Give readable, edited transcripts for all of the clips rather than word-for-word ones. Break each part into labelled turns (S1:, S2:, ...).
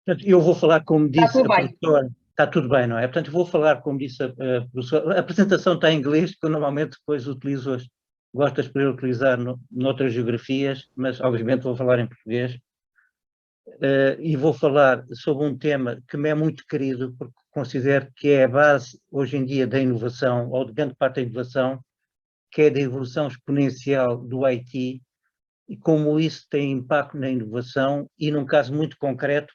S1: Portanto, eu vou falar, como
S2: Está
S1: disse
S2: tudo
S1: a
S2: bem.
S1: professora, está tudo bem, não é? Portanto, eu vou falar, como disse a professora, a apresentação está em inglês, que eu normalmente depois utilizo, gosto de poder utilizar noutras geografias, mas obviamente vou falar em português. E vou falar sobre um tema que me é muito querido, porque considero que é a base, hoje em dia, da inovação, ou de grande parte da inovação, que é da evolução exponencial do IT, e como isso tem impacto na inovação, e num caso muito concreto,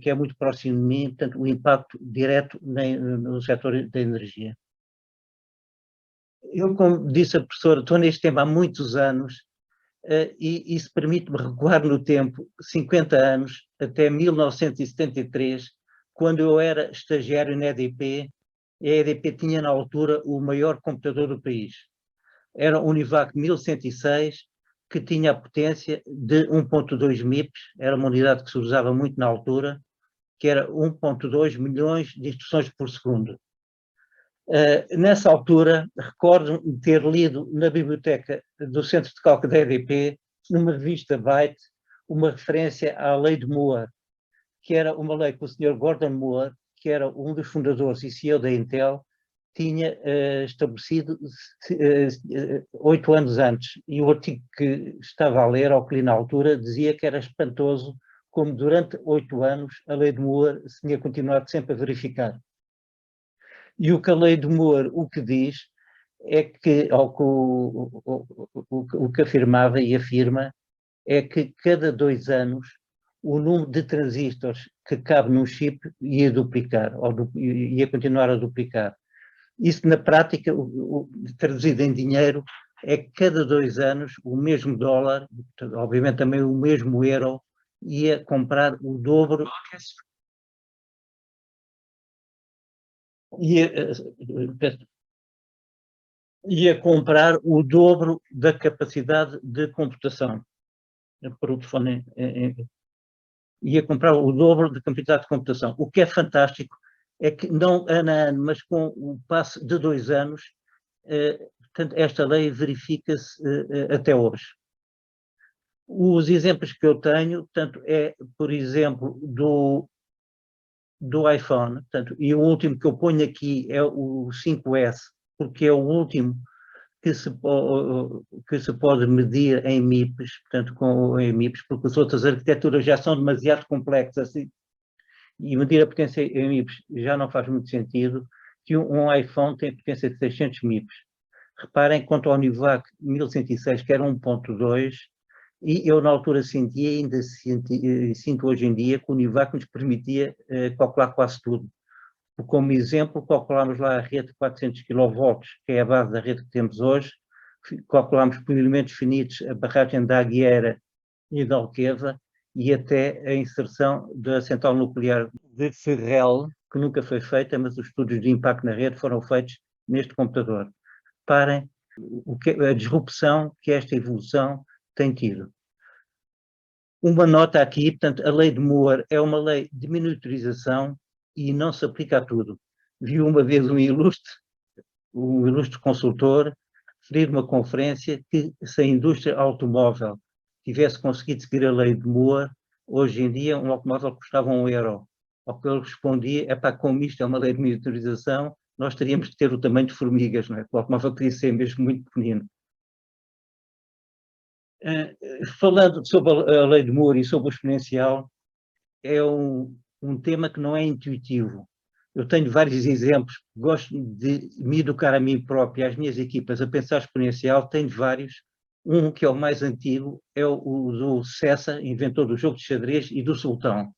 S1: que é muito próximo de mim, portanto, o impacto direto no setor da energia. Eu, como disse a professora, estou neste tema há muitos anos, e isso permite-me recuar no tempo 50 anos, até 1973, quando eu era estagiário na EDP, e a EDP tinha na altura o maior computador do país. Era o Univac 1106, que tinha a potência de 1.2 MIPS, era uma unidade que se usava muito na altura, que era 1.2 milhões de instruções por segundo. Nessa altura, recordo-me ter lido na biblioteca do Centro de Cálculo da EDP, numa revista Byte, uma referência à Lei de Moore, que era uma lei que o Sr. Gordon Moore, que era um dos fundadores e CEO da Intel, tinha estabelecido 8 anos antes. E o artigo que estava a ler, ou que li na altura, dizia que era espantoso como durante 8 anos a Lei de Moore se tinha continuado sempre a verificar. E o que a Lei de Moore o que diz é que, ou que o que afirmava e afirma, é que cada 2 anos o número de transistores que cabe num chip ia duplicar, ou ia continuar a duplicar. Isso, na prática, traduzido em dinheiro, é que cada 2 anos o mesmo dólar, obviamente também o mesmo euro, ia comprar o dobro. Ia comprar o dobro da capacidade de computação. Por telefone, ia comprar o dobro da capacidade de computação. O que é fantástico é que não ano a ano, mas com o passo de 2 anos, portanto, esta lei verifica-se até hoje. Os exemplos que eu tenho, portanto, é, por exemplo, do iPhone, portanto, e o último que eu ponho aqui é o 5S, porque é o último que se pode medir em MIPS, portanto, em MIPS, porque as outras arquiteturas já são demasiado complexas e medir a potência em MIPS já não faz muito sentido, que um iPhone tem potência de 600 MIPS. Reparem, quanto ao Univac 1106, que era 1.2, e eu na altura sentia, ainda sinto hoje em dia, que o Univac nos permitia calcular quase tudo. Como exemplo, calculámos lá a rede de 400 kV, que é a base da rede que temos hoje, calculámos por elementos finitos a barragem da Aguiera e da Alqueva, e até a inserção da central nuclear de Ferrel, que nunca foi feita, mas os estudos de impacto na rede foram feitos neste computador. Parem a disrupção que esta evolução tem tido. Uma nota aqui, portanto, a lei de Moore é uma lei de miniaturização e não se aplica a tudo. Vi uma vez um ilustre consultor referir numa conferência que se a indústria automóvel tivesse conseguido seguir a lei de Moore, hoje em dia um automóvel custava €1. Ao que ele respondia, como isto é uma lei de miniaturização, nós teríamos de ter o tamanho de formigas, não é? O automóvel podia ser mesmo muito pequenino. Falando sobre a lei de Moore e sobre o exponencial, é um tema que não é intuitivo. Eu tenho vários exemplos, gosto de me educar a mim próprio e às minhas equipas a pensar exponencial, tenho vários. Um que é o mais antigo é o do César, inventor do jogo de xadrez, e do Sultão.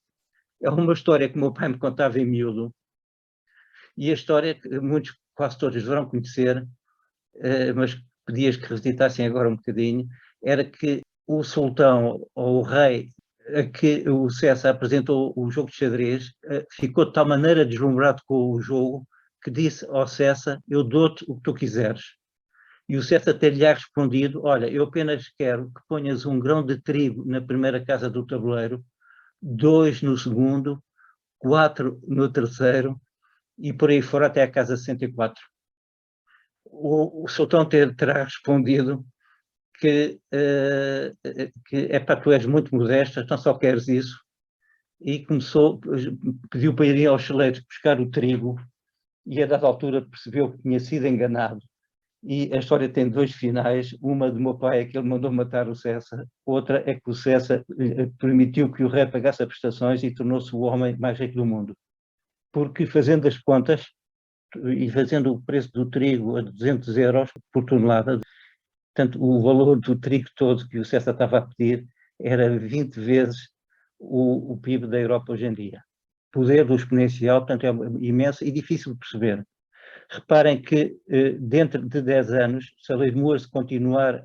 S1: É uma história que o meu pai me contava em miúdo, e a história que muitos, quase todos deverão conhecer, mas pedias que revisitassem agora um bocadinho, era que o sultão, ou o rei, a que o César apresentou o jogo de xadrez, ficou de tal maneira deslumbrado com o jogo, que disse ao César: eu dou-te o que tu quiseres. E o César ter-lhe respondido: olha, eu apenas quero que ponhas um grão de trigo na primeira casa do tabuleiro, 2 no segundo, 4 no terceiro, e por aí fora até a casa 64. O sultão terá respondido que tu és muito modesto, então só queres isso, e pediu para irem aos celeiros buscar o trigo, e a dada altura percebeu que tinha sido enganado. E a história tem dois finais. Uma do meu pai é que ele mandou matar o Cessa, outra é que o Cessa permitiu que o rei pagasse as prestações e tornou-se o homem mais rico do mundo. Porque fazendo as contas e fazendo o preço do trigo a 200 euros por tonelada, portanto, o valor do trigo todo que o Cessa estava a pedir era 20 vezes o PIB da Europa hoje em dia. O poder do exponencial, portanto, é imenso e difícil de perceber. Reparem que dentro de 10 anos, se a lei de Moore se continuar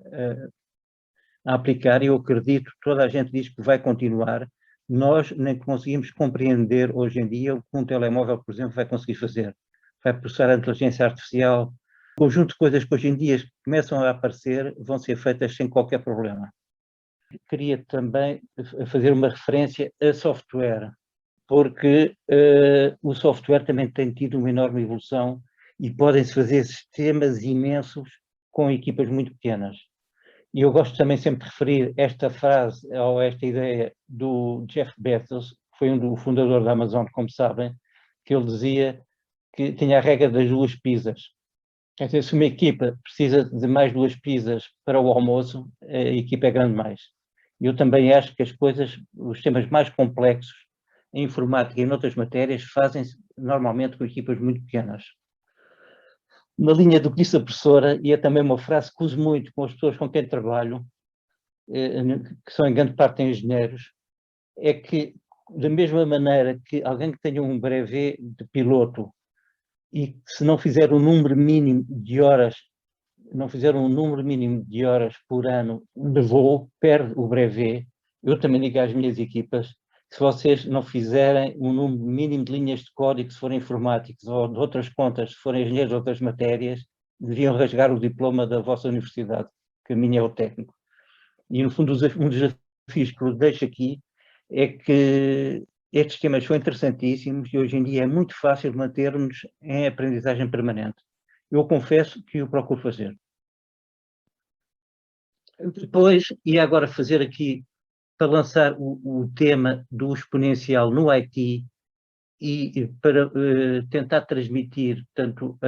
S1: a aplicar, e eu acredito, toda a gente diz que vai continuar, nós nem conseguimos compreender hoje em dia o que um telemóvel, por exemplo, vai conseguir fazer. Vai processar a inteligência artificial. Um conjunto de coisas que hoje em dia começam a aparecer vão ser feitas sem qualquer problema. Queria também fazer uma referência a software, porque o software também tem tido uma enorme evolução e podem-se fazer sistemas imensos com equipas muito pequenas. E eu gosto também sempre de referir esta frase ou esta ideia do Jeff Bezos, que foi o fundador da Amazon, como sabem, que ele dizia que tinha a regra das 2 pizzas. Quer dizer, se uma equipa precisa de mais 2 pizzas para o almoço, a equipa é grande mais. Eu também acho que as coisas, os temas mais complexos, em informática e noutras matérias, fazem-se normalmente com equipas muito pequenas. Na linha do que disse a professora, e é também uma frase que uso muito com as pessoas com quem trabalho, que são em grande parte engenheiros, é que, da mesma maneira que alguém que tenha um brevet de piloto e que se não fizer um número mínimo de horas, não fizer um número mínimo de horas por ano de voo, perde o brevet. Eu também digo às minhas equipas, se vocês não fizerem um número mínimo de linhas de código, se forem informáticos ou de outras contas, se forem engenheiros de outras matérias, deviam rasgar o diploma da vossa universidade, que a minha é o técnico. E, no fundo, um dos desafios que eu deixo aqui é que estes temas são interessantíssimos e hoje em dia é muito fácil manter-nos em aprendizagem permanente. Eu confesso que o procuro fazer. Depois, e agora fazer aqui, para lançar o tema do exponencial no IT e para tentar transmitir, tanto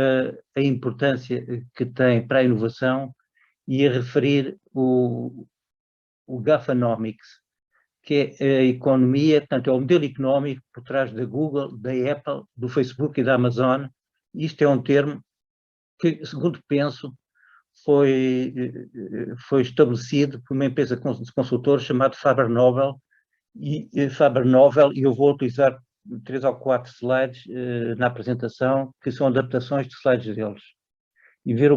S1: a importância que tem para a inovação e a referir o Gafanomics, que é a economia, portanto, é o modelo económico por trás da Google, da Apple, do Facebook e da Amazon. Isto é um termo que, segundo penso, foi estabelecido por uma empresa de consultores chamada Faber Novel, e eu vou utilizar 3 ou 4 slides na apresentação, que são adaptações de slides deles. E ver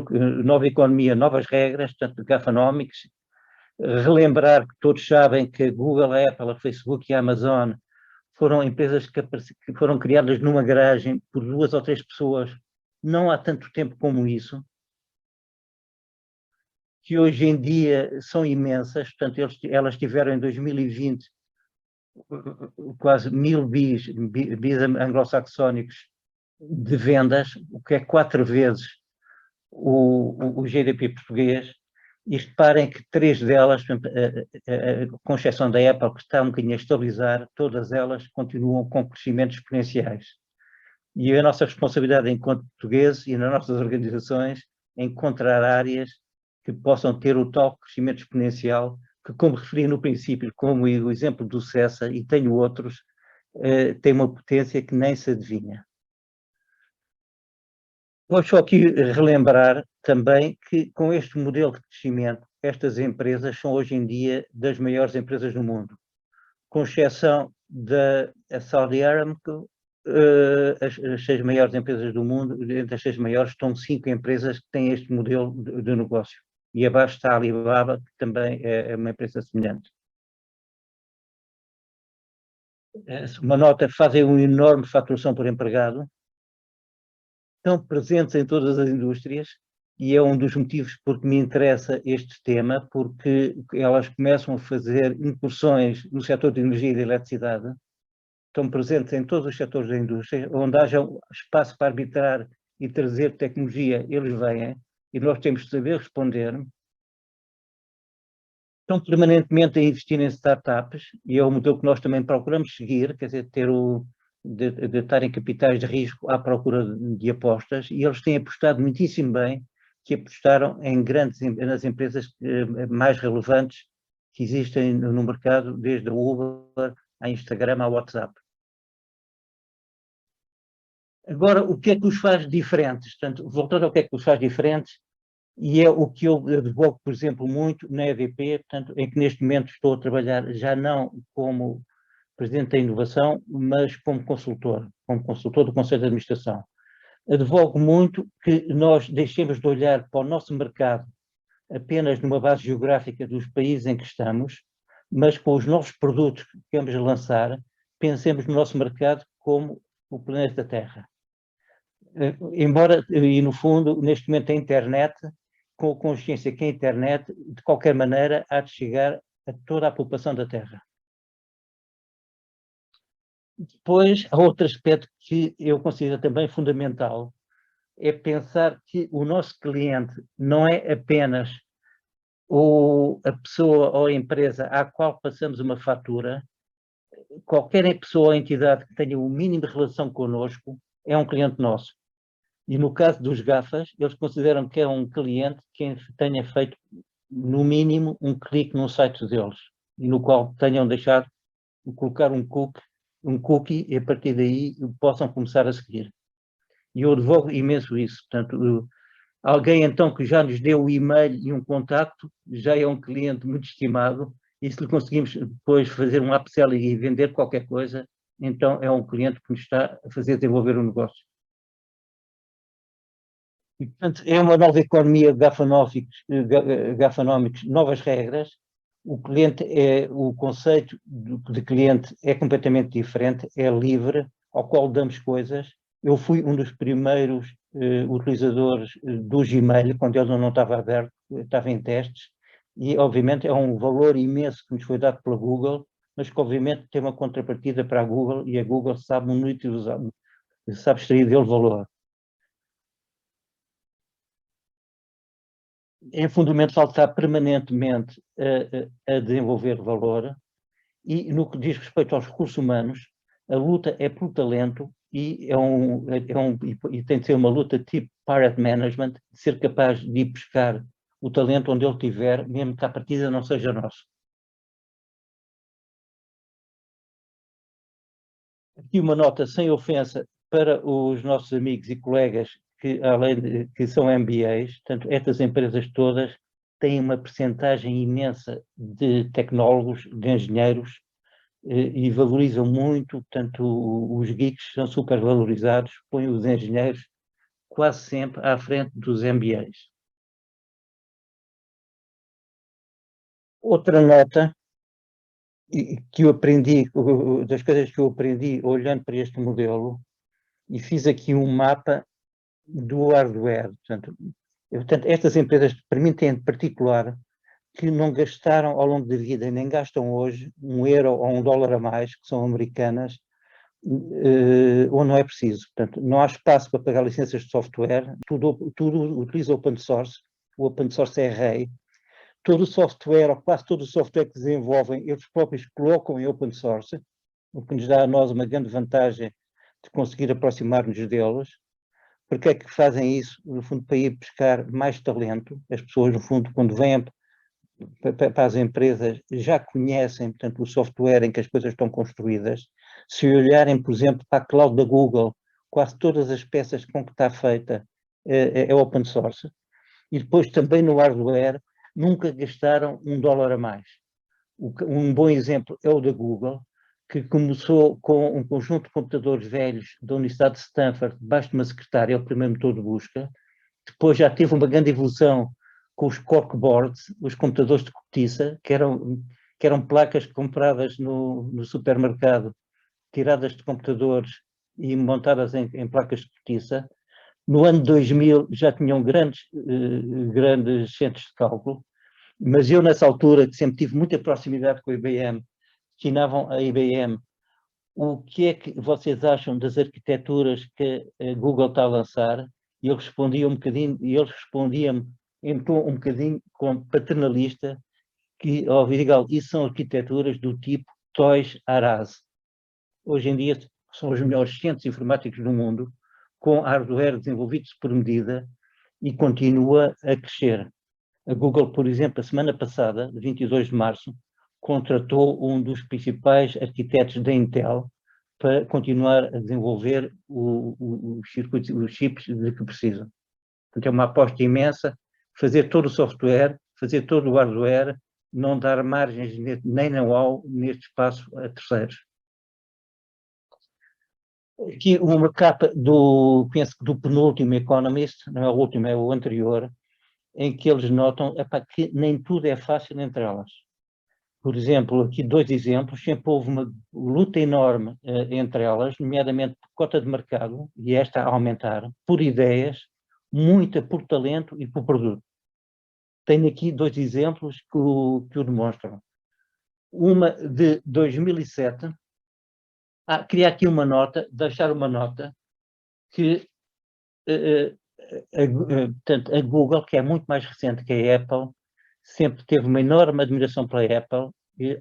S1: nova economia, novas regras, portanto, Gafanomics, relembrar que todos sabem que a Google, a Apple, a Facebook e a Amazon foram empresas que foram criadas numa garagem por 2 ou 3 pessoas, não há tanto tempo como isso, que hoje em dia são imensas. Portanto, elas tiveram em 2020 quase 1000 bis anglo-saxónicos de vendas, o que é 4 vezes o GDP português. E reparem que 3 delas, com exceção da Apple, que está um bocadinho a estabilizar, todas elas continuam com crescimentos exponenciais. E a nossa responsabilidade enquanto portugueses e nas nossas organizações é encontrar áreas que possam ter o tal crescimento exponencial que, como referi no princípio, como o exemplo do Cessa, e tenho outros, tem uma potência que nem se adivinha. Vou só aqui relembrar também que, com este modelo de crescimento, estas empresas são hoje em dia das maiores empresas do mundo, com exceção da Saudi Aramco. As 6 maiores empresas do mundo, entre as 6 maiores, estão 5 empresas que têm este modelo de negócio. E abaixo está a Alibaba, que também é uma empresa semelhante. Uma nota: fazem uma enorme faturação por empregado, estão presentes em todas as indústrias, e é um dos motivos porque me interessa este tema, porque elas começam a fazer incursões no setor de energia e de eletricidade, estão presentes em todos os setores da indústria, onde haja espaço para arbitrar e trazer tecnologia, eles vêm, e nós temos de saber responder. estão permanentemente a investir em startups e é o modelo que nós também procuramos seguir, quer dizer, de estar em capitais de risco à procura de apostas, e eles têm apostado muitíssimo bem, que apostaram nas empresas mais relevantes que existem no mercado, desde a Uber, à Instagram, à WhatsApp. Agora, o que é que os faz diferentes? Portanto, voltando ao que é que os faz diferentes, e é o que eu advogo, por exemplo, muito na EDP, portanto, em que neste momento estou a trabalhar já não como presidente da inovação, mas como consultor do Conselho de Administração. Advogo muito que nós deixemos de olhar para o nosso mercado apenas numa base geográfica dos países em que estamos, mas com os novos produtos que queremos lançar, pensemos no nosso mercado como o planeta Terra. Embora, e no fundo, neste momento a internet, com a consciência que a internet, de qualquer maneira, há de chegar a toda a população da Terra. Depois, há outro aspecto que eu considero também fundamental, é pensar que o nosso cliente não é apenas a pessoa ou a empresa à qual passamos uma fatura. Qualquer pessoa ou entidade que tenha o mínimo de relação connosco é um cliente nosso. E no caso dos GAFAs, eles consideram que é um cliente que tenha feito, no mínimo, um clique no site deles, e no qual tenham deixado de colocar um cookie, e a partir daí possam começar a seguir. E eu advogo imenso isso. Portanto, alguém então que já nos deu o e-mail e um contacto, já é um cliente muito estimado, e se lhe conseguimos depois fazer um upselling e vender qualquer coisa, então é um cliente que nos está a fazer desenvolver o negócio. E, portanto, é uma nova economia de gafanómicos, novas regras. O conceito de cliente é completamente diferente, é livre, ao qual damos coisas. Eu fui um dos primeiros utilizadores do Gmail, quando ele não estava aberto, estava em testes, e obviamente é um valor imenso que nos foi dado pela Google, mas que obviamente tem uma contrapartida para a Google, e a Google sabe muito usar, sabe extrair dele valor. É fundamental estar permanentemente a desenvolver valor, e no que diz respeito aos recursos humanos, a luta é pelo talento, e e tem de ser uma luta tipo pirate management, de ser capaz de ir buscar o talento onde ele estiver, mesmo que a partida não seja nosso. Aqui uma nota sem ofensa para os nossos amigos e colegas que, além de que são MBAs, portanto, estas empresas todas têm uma percentagem imensa de tecnólogos, de engenheiros, e valorizam muito, portanto, os geeks são super valorizados, põem os engenheiros quase sempre à frente dos MBAs. Outra nota que eu aprendi, das coisas que eu aprendi olhando para este modelo, e fiz aqui um mapa do hardware. Portanto, estas empresas permitem, em particular, que não gastaram ao longo da vida, nem gastam hoje, €1 ou $1 a mais, que são americanas, onde não é preciso. Portanto, não há espaço para pagar licenças de software, tudo utiliza open source, o open source é rei. Todo o software, ou quase todo o software que desenvolvem, eles próprios colocam em open source, o que nos dá a nós uma grande vantagem de conseguir aproximar-nos deles. Porque é que fazem isso? No fundo, para ir buscar mais talento. As pessoas, no fundo, quando vêm para as empresas, já conhecem, portanto, o software em que as coisas estão construídas. Se olharem, por exemplo, para a cloud da Google, quase todas as peças com que está feita é open source. E depois também no hardware, nunca gastaram $1 a mais. Um bom exemplo é o da Google, que começou com um conjunto de computadores velhos da Universidade de Stanford, debaixo de uma secretária, é o primeiro motor de busca. Depois já teve uma grande evolução com os corkboards, os computadores de cortiça, que eram placas compradas no supermercado, tiradas de computadores e montadas em placas de cortiça. No ano 2000 já tinham grandes centros de cálculo, mas eu nessa altura, que sempre tive muita proximidade com a IBM, ensinavam a IBM o que é que vocês acham das arquiteturas que a Google está a lançar, e ele respondia um bocadinho, e eles respondiam em tom um bocadinho paternalista, que, ó Vidigal, isso são arquiteturas do tipo Toys R Us. Hoje em dia são os melhores centros informáticos do mundo, com hardware desenvolvido por medida e continua a crescer. A Google, por exemplo, a semana passada, 22 de março, contratou um dos principais arquitetos da Intel para continuar a desenvolver os chips de que precisam. Portanto, é uma aposta imensa, fazer todo o software, fazer todo o hardware, não dar margens nem know-how neste espaço a terceiros. Aqui uma capa penso que do penúltimo Economist, não é o último, é o anterior, em que eles notam que nem tudo é fácil entre elas. Por exemplo, aqui 2 exemplos, sempre houve uma luta enorme entre elas, nomeadamente por cota de mercado, e esta a aumentar, por ideias, muita por talento e por produto. Tenho aqui 2 exemplos que o demonstram. Uma de 2007, queria aqui deixar uma nota, que portanto, a Google, que é muito mais recente que a Apple, sempre teve uma enorme admiração pela Apple,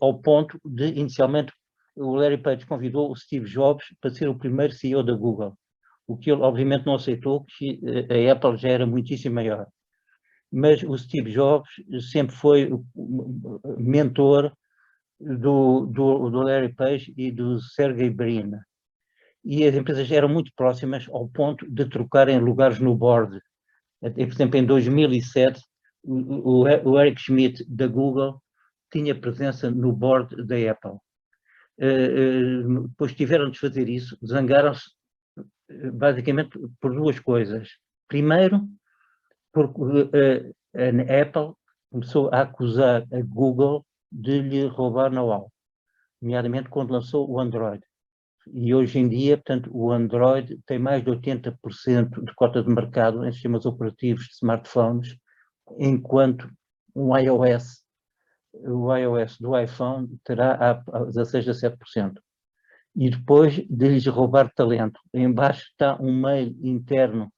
S1: ao ponto de, inicialmente, o Larry Page convidou o Steve Jobs para ser o primeiro CEO da Google, o que ele, obviamente, não aceitou, porque a Apple já era muitíssimo maior. Mas o Steve Jobs sempre foi o mentor do Larry Page e do Sergey Brin. E as empresas eram muito próximas ao ponto de trocarem lugares no board. Por exemplo, em 2007, o Eric Schmidt, da Google, tinha presença no board da Apple. Depois tiveram de fazer isso, zangaram-se basicamente por 2 coisas. Primeiro, porque a Apple começou a acusar a Google de lhe roubar know-how, nomeadamente quando lançou o Android. E hoje em dia, portanto, o Android tem mais de 80% de cota de mercado em sistemas operativos de smartphones, enquanto o iOS do iPhone terá a 16 a 7%. E depois de lhes roubar talento, embaixo está um mail interno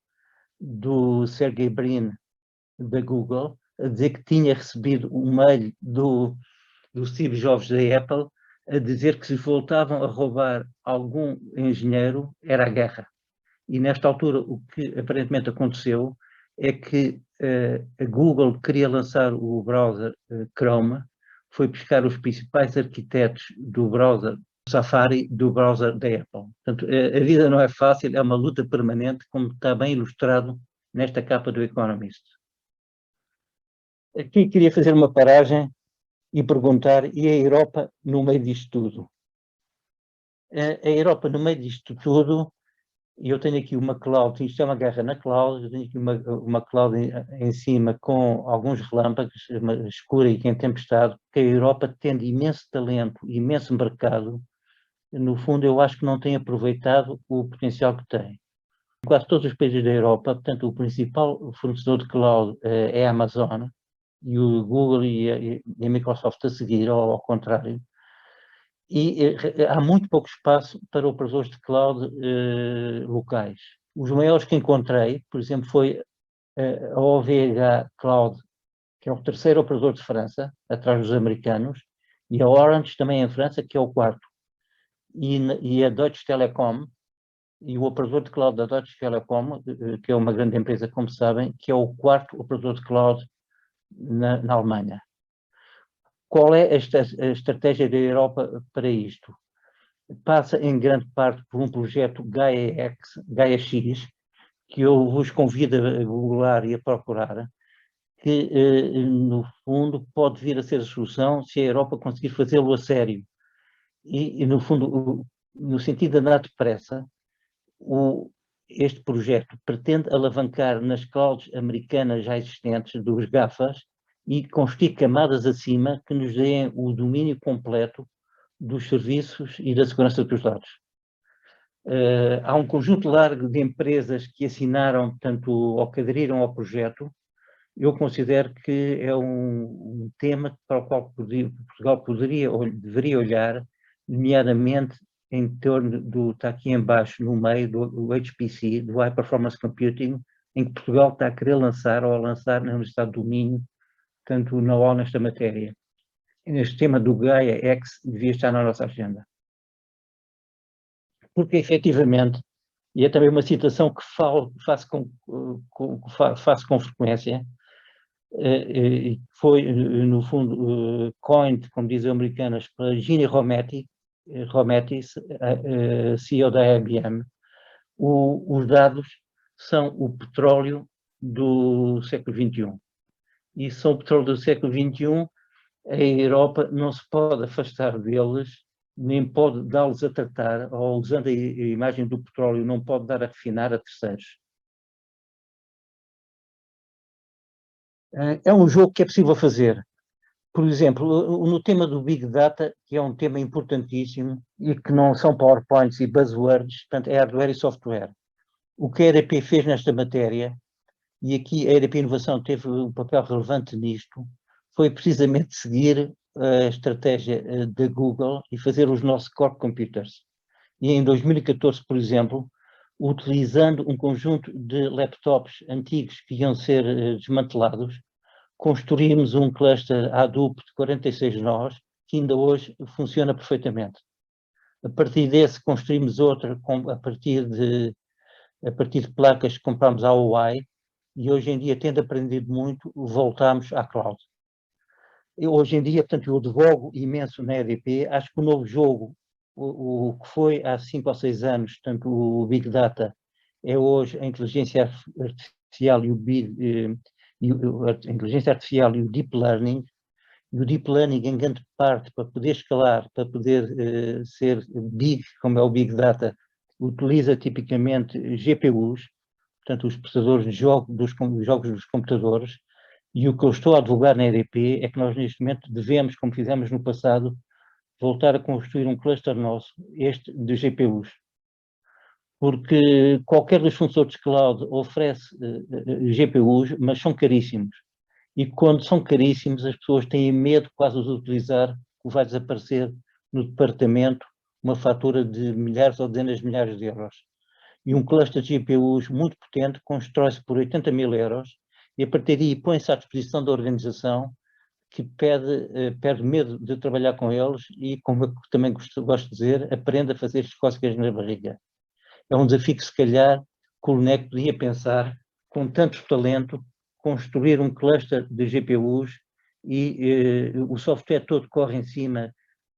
S1: do Sergey Brin, da Google, a dizer que tinha recebido um mail do Steve Jobs da Apple, a dizer que se voltavam a roubar algum engenheiro, era a guerra. E nesta altura o que aparentemente aconteceu é que a Google queria lançar o browser Chrome, foi buscar os principais arquitetos do browser Safari, do browser da Apple. Portanto, a vida não é fácil, é uma luta permanente, como está bem ilustrado nesta capa do Economist. Aqui queria fazer uma paragem e perguntar, e a Europa no meio disto tudo? A Europa no meio disto tudo, e eu tenho aqui uma cloud, isto é uma guerra na cloud, eu tenho aqui uma cloud em cima com alguns relâmpagos, escura e que em tempestade, porque a Europa tendo imenso talento, imenso mercado, no fundo eu acho que não tem aproveitado o potencial que tem. Em quase todos os países da Europa, portanto, o principal fornecedor de cloud é a Amazon, e o Google e a Microsoft a seguir, ou ao contrário, e há muito pouco espaço para operadores de cloud locais. Os maiores que encontrei, por exemplo, foi a OVH Cloud, que é o terceiro operador de França, atrás dos americanos, e a Orange também em França, que é o quarto. E a Deutsche Telekom, e o operador de cloud da Deutsche Telekom, que é uma grande empresa, como sabem, que é o quarto operador de cloud na Alemanha. Qual é a estratégia da Europa para isto? Passa em grande parte por um projeto Gaia-X, que eu vos convido a googlar e a procurar, que no fundo pode vir a ser a solução se a Europa conseguir fazê-lo a sério. E no fundo, no sentido de andar depressa, este projeto pretende alavancar nas clouds americanas já existentes, dos GAFAs, e construir camadas acima que nos deem o domínio completo dos serviços e da segurança dos dados. Há um conjunto largo de empresas que assinaram, portanto, ou que aderiram ao projeto. Eu considero que é um tema para o qual Portugal poderia ou deveria olhar, nomeadamente em torno está aqui embaixo, no meio do HPC, do High Performance Computing, em que Portugal está a querer lançar ou a lançar na Universidade do Minho, tanto know-how nesta matéria. neste tema do Gaia X devia estar na nossa agenda. Porque, efetivamente, e é também uma citação que faço com frequência, foi, no fundo, coined, como dizem os americanos, pela Ginny Rometty, CEO da IBM. Os dados são o petróleo do século XXI. E são o petróleo do século XXI, a Europa não se pode afastar deles, nem pode dá-los a tratar, ou usando a imagem do petróleo, não pode dar a refinar a terceiros. É um jogo que é possível fazer. Por exemplo, no tema do Big Data, que é um tema importantíssimo e que não são PowerPoints e buzzwords, portanto, é hardware e software. O que a EDP fez nesta matéria, e aqui a EDP Inovação teve um papel relevante nisto, foi precisamente seguir a estratégia da Google e fazer os nossos core computers. E em 2014, por exemplo, utilizando um conjunto de laptops antigos que iam ser desmantelados, construímos um cluster Hadoop de 46 nós, que ainda hoje funciona perfeitamente. A partir desse, construímos outro a partir de placas que comprámos à Huawei, e hoje em dia, tendo aprendido muito, voltamos à cloud. Hoje em dia, portanto, eu advogo imenso na EDP, acho que o novo jogo, o que foi há 5 ou 6 anos, portanto, o Big Data, é hoje a inteligência artificial e a inteligência artificial e o Deep Learning, e o Deep Learning, em grande parte, para poder escalar, para poder ser big, como é o Big Data, utiliza tipicamente GPUs, portanto, os processadores de jogos dos computadores, e o que eu estou a advogar na EDP é que nós, neste momento, devemos, como fizemos no passado, voltar a construir um cluster nosso, este de GPUs. Porque qualquer dos fornecedores de cloud oferece GPUs, mas são caríssimos. E quando são caríssimos, as pessoas têm medo quase de os utilizar, que vai desaparecer no departamento uma fatura de milhares ou dezenas de milhares de euros. E um cluster de GPUs muito potente constrói-se por 80 mil euros e a partir daí põe-se à disposição da organização que perde medo de trabalhar com eles e, como eu também gosto de dizer, aprende a fazer as cócegas na barriga. É um desafio que, se calhar, que o LNEC podia pensar, com tanto talento, construir um cluster de GPUs e o software todo corre em cima,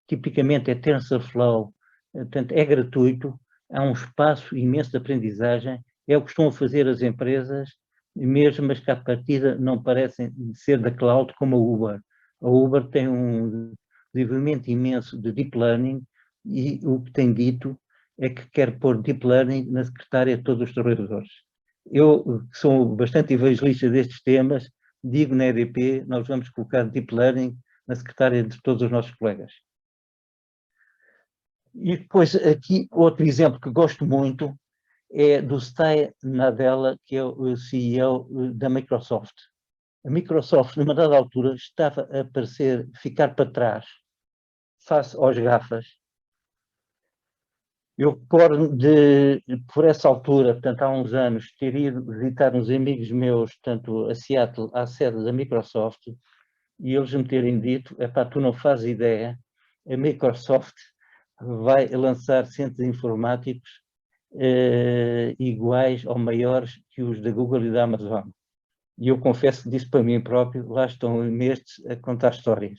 S1: tipicamente é TensorFlow, portanto é gratuito, há um espaço imenso de aprendizagem, é o que estão a fazer as empresas, mesmo as que à partida não parecem ser da cloud, como a Uber. A Uber tem um desenvolvimento imenso de Deep Learning e o que tem dito é que quer pôr Deep Learning na secretária de todos os trabalhadores. Eu, que sou bastante evangelista destes temas, digo na EDP, nós vamos colocar Deep Learning na secretária de todos os nossos colegas. E depois, aqui, outro exemplo que gosto muito é do Satya Nadella, que é o CEO da Microsoft. A Microsoft, numa dada altura, estava a ficar para trás, face aos GAFAs. Eu recordo de, por essa altura, portanto, há uns anos, ter ido visitar uns amigos meus, portanto, a Seattle, à sede da Microsoft, e eles me terem dito, epá, tu não fazes ideia, a Microsoft vai lançar centros informáticos iguais ou maiores que os da Google e da Amazon. E eu confesso que disse para mim próprio, lá estão estes a contar histórias.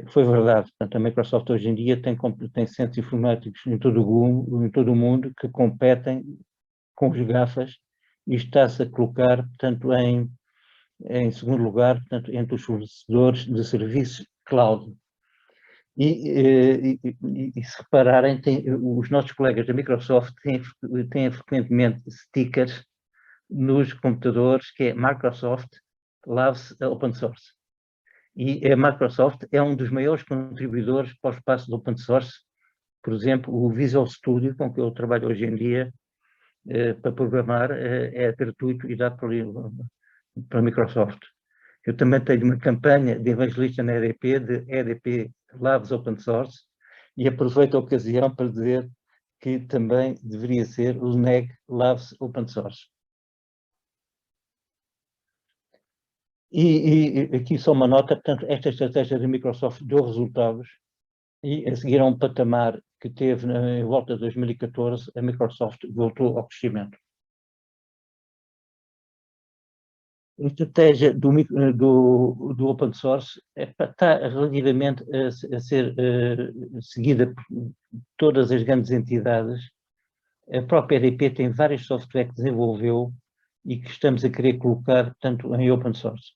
S1: Foi verdade. Portanto, a Microsoft hoje em dia tem centros informáticos em todo o mundo que competem com os GAFAs e está-se a colocar, portanto, em segundo lugar, portanto, entre os fornecedores de serviços cloud. E se repararem, os nossos colegas da Microsoft têm frequentemente stickers nos computadores que é Microsoft Loves Open Source. E a Microsoft é um dos maiores contribuidores para o espaço do open source. Por exemplo, o Visual Studio, com que eu trabalho hoje em dia para programar, é gratuito e dado para a Microsoft. Eu também tenho uma campanha de evangelista na EDP, de EDP Labs Open Source, e aproveito a ocasião para dizer que também deveria ser o NEG Labs Open Source. E aqui só uma nota, portanto, esta estratégia da Microsoft deu resultados e a seguir a um patamar que teve em volta de 2014, a Microsoft voltou ao crescimento. A estratégia do open source está relativamente a ser seguida por todas as grandes entidades. A própria EDP tem vários softwares que desenvolveu e que estamos a querer colocar, portanto, em open source.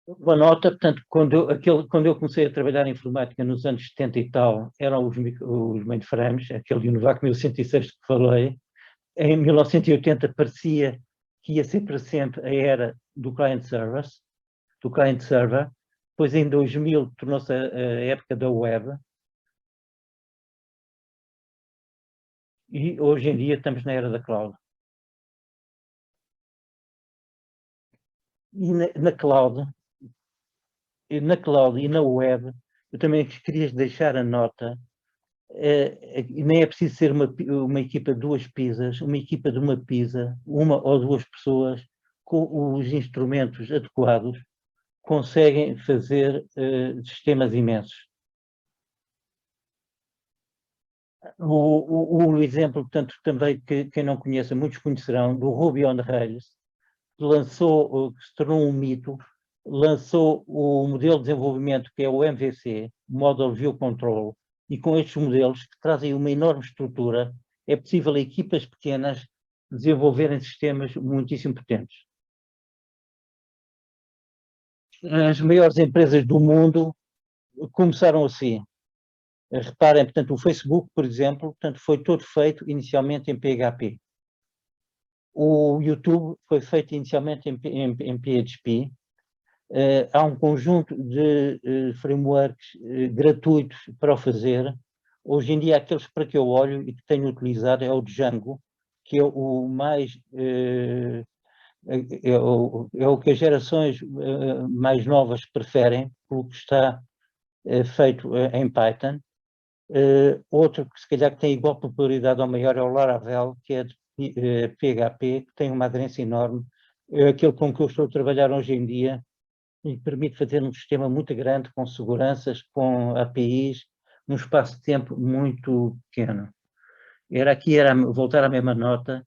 S1: Uma nota, portanto, quando eu comecei a trabalhar em informática nos anos 70 e tal, eram os mainframes, aquele Univac 1106 que falei. Em 1980 parecia que ia ser para sempre a era do client server. Depois em 2000 tornou-se a época da web. E hoje em dia estamos na era da cloud. E na cloud e na web, eu também queria deixar a nota, nem é preciso ser uma equipa de duas pizzas, uma equipa de uma pizza, uma ou duas pessoas com os instrumentos adequados conseguem fazer sistemas imensos. O exemplo, portanto, também que quem não conhece, muitos conhecerão, do Ruby on Rails, que lançou, que se tornou um mito, lançou o modelo de desenvolvimento que é o MVC, Model View Control, e com estes modelos que trazem uma enorme estrutura, é possível a equipas pequenas desenvolverem sistemas muitíssimo potentes. As maiores empresas do mundo começaram assim. Reparem, portanto, o Facebook, por exemplo, portanto, foi todo feito inicialmente em PHP. O YouTube foi feito inicialmente em PHP. Há um conjunto de frameworks gratuitos para o fazer. Hoje em dia, aqueles para que eu olho e que tenho utilizado é o Django, que é o mais... é o que as gerações mais novas preferem, porque está feito em Python. Outro que se calhar que tem igual popularidade ou maior é o Laravel, que é de PHP, que tem uma aderência enorme. É aquele com que eu estou a trabalhar hoje em dia e permite fazer um sistema muito grande, com seguranças, com APIs, num espaço de tempo muito pequeno. Era voltar à mesma nota,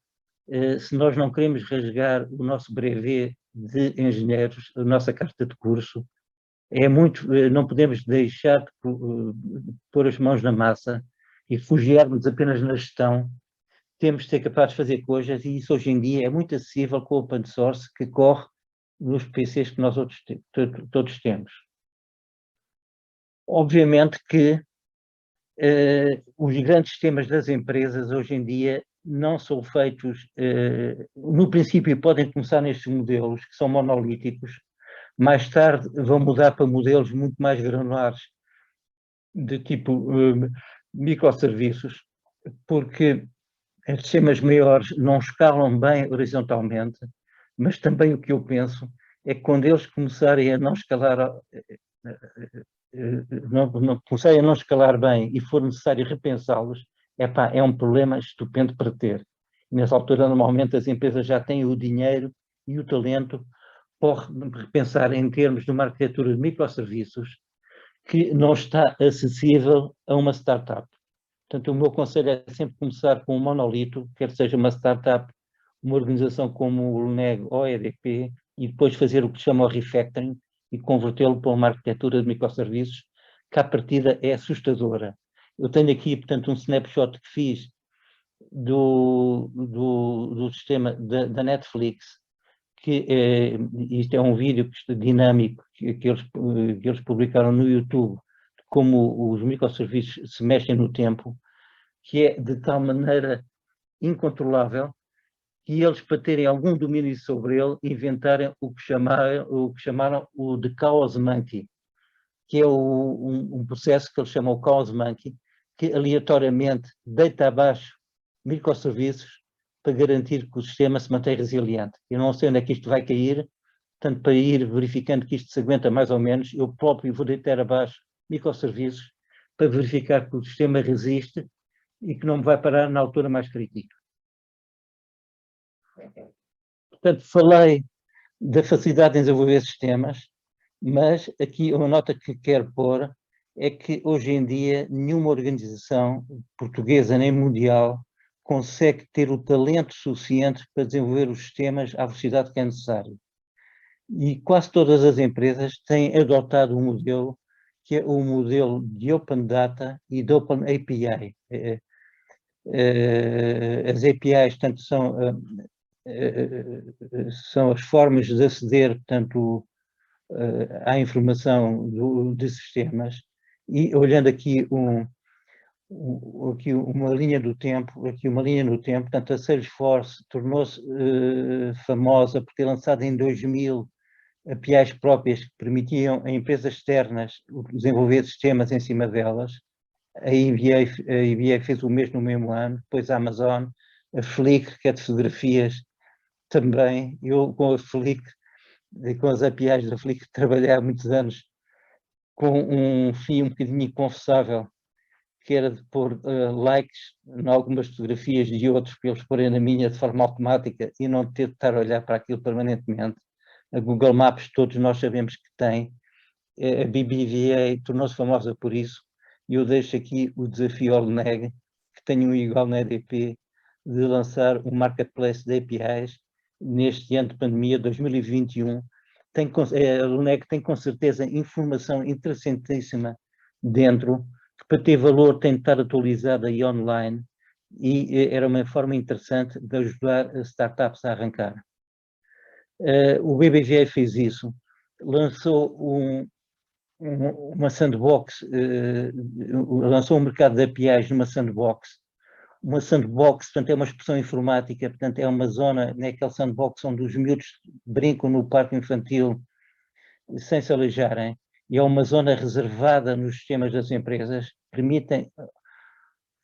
S1: se nós não queremos rasgar o nosso brevet de engenheiros, a nossa carta de curso, não podemos deixar de pôr as mãos na massa e refugiarmos apenas na gestão. Temos de ser capazes de fazer coisas e isso hoje em dia é muito acessível com o open source que corre nos PCs que nós todos temos. Obviamente que os grandes sistemas das empresas hoje em dia não são feitos, no princípio podem começar nestes modelos que são monolíticos, mais tarde vão mudar para modelos muito mais granulares de tipo microserviços, porque os sistemas maiores não escalam bem horizontalmente, mas também o que eu penso é que quando eles começarem a não escalar, começarem a não escalar bem e for necessário repensá-los, é um problema estupendo para ter. Nessa altura, normalmente, as empresas já têm o dinheiro e o talento para repensar em termos de uma arquitetura de microserviços que não está acessível a uma startup. Portanto, o meu conselho é sempre começar com um monolito, quer seja uma startup, uma organização como o LNEG ou a EDP, e depois fazer o que se chama o refactoring e convertê-lo para uma arquitetura de microserviços que, à partida, é assustadora. Eu tenho aqui, portanto, um snapshot que fiz do sistema da Netflix, que isto é um vídeo dinâmico que eles publicaram no YouTube, de como os microserviços se mexem no tempo, que é de tal maneira incontrolável que eles, para terem algum domínio sobre ele, inventaram o que chamaram o de Chaos Monkey, que é um processo que eles chamam o Chaos Monkey, que aleatoriamente deita abaixo microserviços para garantir que o sistema se mantém resiliente. Eu não sei onde é que isto vai cair, portanto, para ir verificando que isto se aguenta mais ou menos, eu próprio vou deitar abaixo microserviços para verificar que o sistema resiste e que não me vai parar na altura mais crítica. Portanto, falei da facilidade em desenvolver sistemas, mas aqui uma nota que quero pôr é que hoje em dia nenhuma organização portuguesa nem mundial consegue ter o talento suficiente para desenvolver os sistemas à velocidade que é necessário. E quase todas as empresas têm adotado um modelo que é o modelo de Open Data e de Open API. As APIs, portanto, são as formas de aceder, portanto, à informação de sistemas, e olhando aqui uma linha do tempo, portanto, a Salesforce tornou-se famosa por ter lançado em 2000 APIs próprias que permitiam a empresas externas desenvolver sistemas em cima delas. A EBA fez o mesmo no mesmo ano, depois a Amazon, a Flickr, que é de fotografias, também. Eu com a Flickr, com as APIs da Flickr, trabalhei há muitos anos com um fim um bocadinho inconfessável, que era de pôr likes em algumas fotografias de outros, para eles porem na minha de forma automática e não ter de estar a olhar para aquilo permanentemente. A Google Maps, todos nós sabemos que tem. A BBVA tornou-se famosa por isso, e eu deixo aqui o desafio ao LNEG, que tenha um igual na EDP, de lançar um marketplace de APIs neste ano de pandemia, 2021. A LNEG tem com certeza informação interessantíssima dentro, que para ter valor tem de estar atualizada e online, e era uma forma interessante de ajudar as startups a arrancar. O BBVA fez isso, lançou uma sandbox, lançou um mercado de APIs numa sandbox. Uma sandbox, portanto, é uma expressão informática, portanto, é uma zona, naquele sandbox onde os miúdos brincam no parque infantil sem se aleijarem, e é uma zona reservada nos sistemas das empresas, permitem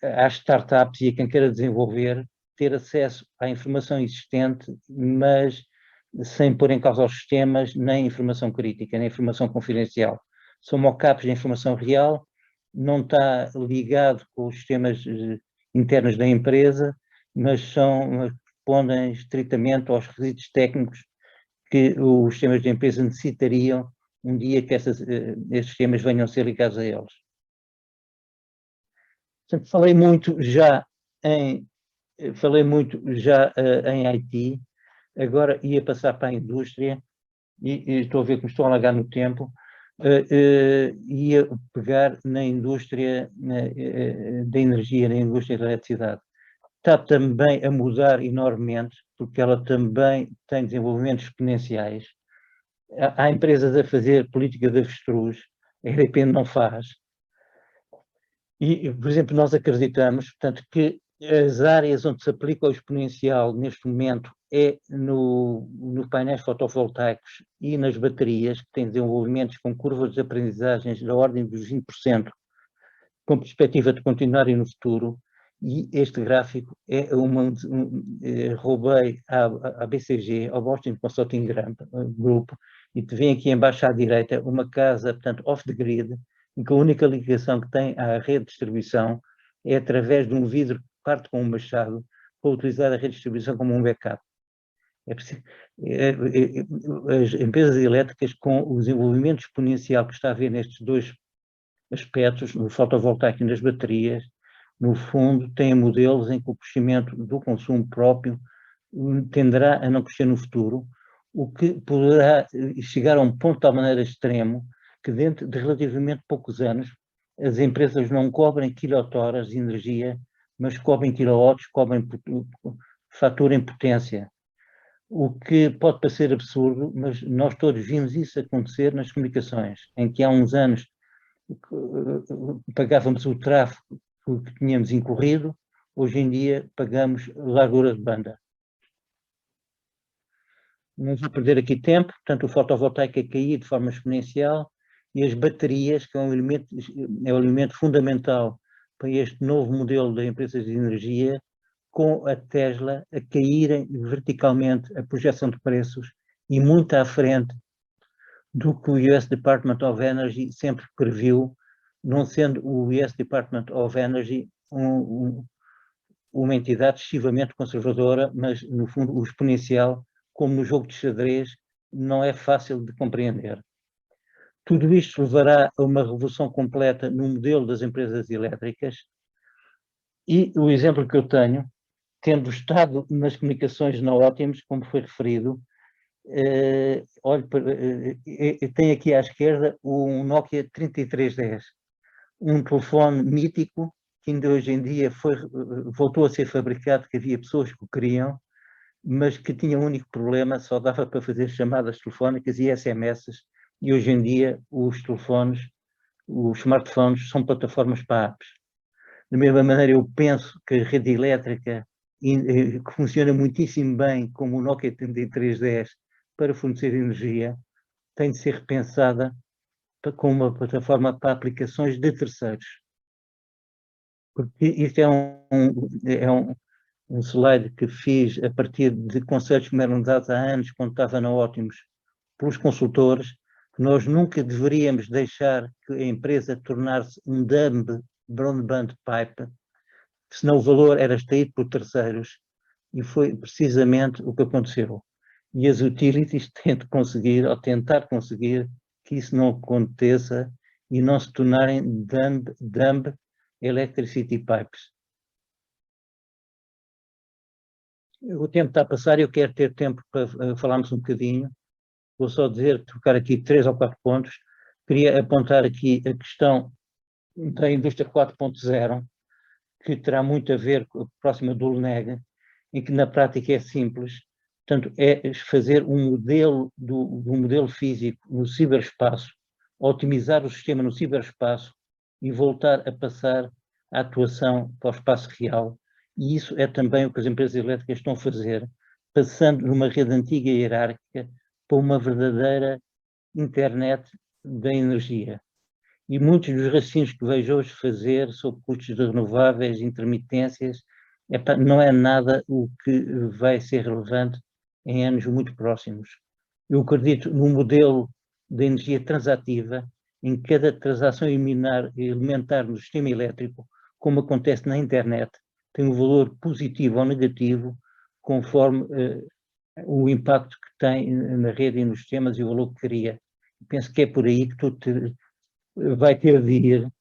S1: às startups e a quem queira desenvolver ter acesso à informação existente, mas sem pôr em causa os sistemas, nem informação crítica, nem informação confidencial. São mockups de informação real, não está ligado com os sistemas internos da empresa, mas respondem estritamente aos requisitos técnicos que os sistemas da empresa necessitariam um dia que esses sistemas venham a ser ligados a eles. Portanto, falei muito já em IT, agora ia passar para a indústria, e estou a ver que me estou a alargar no tempo, ia pegar na indústria da energia, na indústria da eletricidade. Está também a mudar enormemente, porque ela também tem desenvolvimentos exponenciais. Há empresas a fazer política de avestruz, a EDP não faz. E, por exemplo, nós acreditamos, portanto, que as áreas onde se aplica o exponencial neste momento é nos painéis fotovoltaicos e nas baterias, que têm desenvolvimentos com curvas de aprendizagens da ordem dos 20%, com perspectiva de continuarem no futuro. E este gráfico é roubei à BCG, ao Boston Consulting Group, e te vem aqui embaixo à direita uma casa, portanto, off the grid, em que a única ligação que tem à rede de distribuição é através de um vidro que parte com um machado para utilizar a rede de distribuição como um backup. As empresas elétricas, com o desenvolvimento exponencial que está a haver nestes dois aspectos, no fotovoltaico e nas baterias, no fundo, têm modelos em que o crescimento do consumo próprio tenderá a não crescer no futuro, o que poderá chegar a um ponto de tal maneira extremo que dentro de relativamente poucos anos as empresas não cobrem quilowatt-horas de energia, mas cobrem kilowatts, faturem potência. O que pode parecer absurdo, mas nós todos vimos isso acontecer nas comunicações, em que há uns anos pagávamos o tráfego que tínhamos incorrido, hoje em dia pagamos largura de banda. Não vou perder aqui tempo, portanto o fotovoltaico a cair de forma exponencial e as baterias, que é um elemento fundamental para este novo modelo de empresas de energia, com a Tesla a caírem verticalmente a projeção de preços e muito à frente do que o US Department of Energy sempre previu, não sendo o US Department of Energy uma entidade excessivamente conservadora, mas, no fundo, o exponencial, como no jogo de xadrez, não é fácil de compreender. Tudo isto levará a uma revolução completa no modelo das empresas elétricas e o exemplo que eu tenho, tendo estado nas comunicações na Ótimos, como foi referido, tem aqui à esquerda um Nokia 3310, um telefone mítico que ainda hoje em dia voltou a ser fabricado, que havia pessoas que o queriam, mas que tinha um único problema, só dava para fazer chamadas telefónicas e SMS, e hoje em dia os smartphones são plataformas para apps. Da mesma maneira, eu penso que a rede elétrica, que funciona muitíssimo bem, como o Nokia 3310, para fornecer energia, tem de ser repensada com uma plataforma para aplicações de terceiros. Porque isto um slide que fiz a partir de conselhos que me eram dados há anos, quando estava na Ótimos, pelos consultores, que nós nunca deveríamos deixar que a empresa tornar-se um dumb broadband pipe, senão o valor era extraído por terceiros, e foi precisamente o que aconteceu. E as utilities têm de conseguir, ou tentar conseguir, que isso não aconteça e não se tornarem dumb electricity pipes. O tempo está a passar e eu quero ter tempo para falarmos um bocadinho. Vou só trocar aqui 3 ou 4 pontos. Queria apontar aqui a questão da indústria 4.0, que terá muito a ver com a próxima do LNEG, em que na prática é simples. Portanto, é fazer um modelo do modelo físico no ciberespaço, otimizar o sistema no ciberespaço e voltar a passar a atuação para o espaço real. E isso é também o que as empresas elétricas estão a fazer, passando numa rede antiga e hierárquica para uma verdadeira internet da energia. E muitos dos raciocínios que vejo hoje fazer sobre custos de renováveis, intermitências, não é nada o que vai ser relevante em anos muito próximos. Eu acredito num modelo de energia transativa, em que cada transação elementar no sistema elétrico, como acontece na internet, tem um valor positivo ou negativo, conforme o impacto que tem na rede e nos sistemas e o valor que cria. Penso que é por aí que tudo vai ter de ir.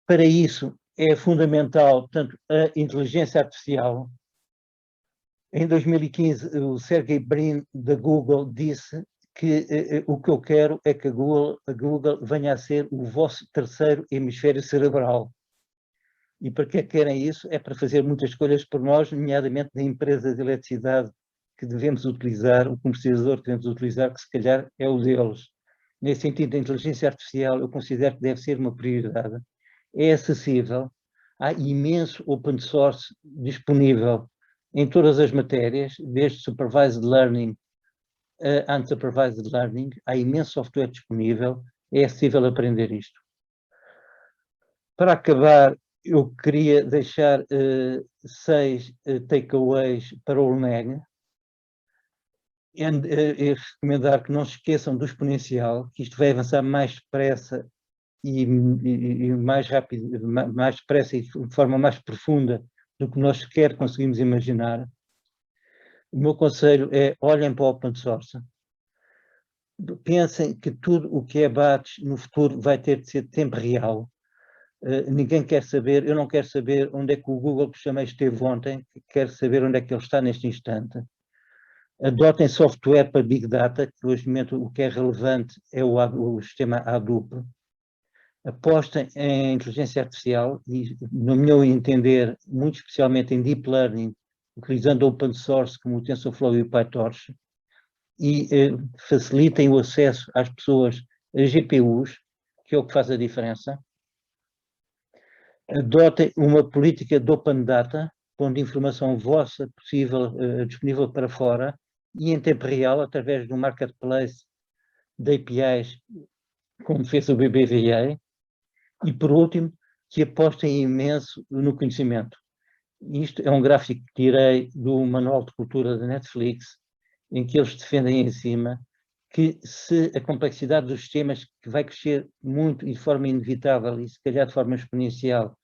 S1: Para isso é fundamental, tanto a inteligência artificial. Em 2015, o Sergey Brin, da Google, disse que o que eu quero é que a Google venha a ser o vosso terceiro hemisfério cerebral. E para que querem isso? É para fazer muitas escolhas por nós, nomeadamente na empresa de eletricidade que devemos utilizar, o comercializador que devemos utilizar, que se calhar é o deles. Nesse sentido, a inteligência artificial eu considero que deve ser uma prioridade. É acessível, há imenso open source disponível em todas as matérias, desde supervised learning a unsupervised learning, há imenso software disponível, é acessível aprender isto. Para acabar, eu queria deixar 6 takeaways para o LNEG. E recomendar que não se esqueçam do exponencial, que isto vai avançar mais depressa e mais rápido, mais depressa e de forma mais profunda do que nós sequer conseguimos imaginar. O meu conselho é: olhem para o open source. Pensem que tudo o que é BATs no futuro vai ter de ser de tempo real. Ninguém quer saber, eu não quero saber onde é que o Google que chamei esteve ontem, quero saber onde é que ele está neste instante. Adotem software para Big Data, que hoje momento o que é relevante é o sistema Hadoop. Apostem em inteligência artificial e, no meu entender, muito especialmente em Deep Learning, utilizando open source como o TensorFlow e o PyTorch, e facilitem o acesso às pessoas a GPUs, que é o que faz a diferença. Adotem uma política de open data, pondo informação vossa possível, disponível para fora, e em tempo real, através do marketplace de APIs, como fez o BBVA. E, por último, que apostem imenso no conhecimento. Isto é um gráfico que tirei do Manual de Cultura da Netflix, em que eles defendem em cima que se a complexidade dos sistemas, que vai crescer muito e de forma inevitável, e se calhar de forma exponencial,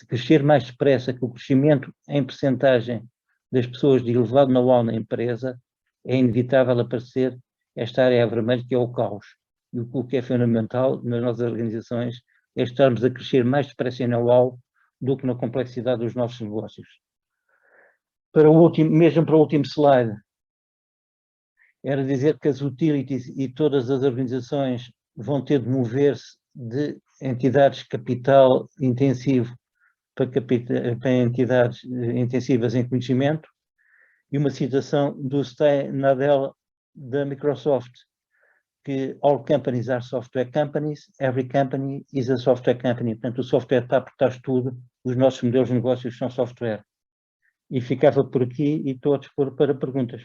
S1: crescer mais depressa que o crescimento em percentagem das pessoas de elevado know-how na empresa, é inevitável aparecer esta área vermelha, que é o caos. E o que é fundamental nas nossas organizações é estarmos a crescer mais depressa em know-how do que na complexidade dos nossos negócios. Mesmo para o último slide, era dizer que as utilities e todas as organizações vão ter de mover-se de entidades capital intensivo para entidades intensivas em conhecimento, e uma citação do Satya Nadella da Microsoft, que all companies are software companies, every company is a software company. Portanto, o software está por trás de tudo, os nossos modelos de negócios são software. E ficava por aqui e estou a dispor para perguntas.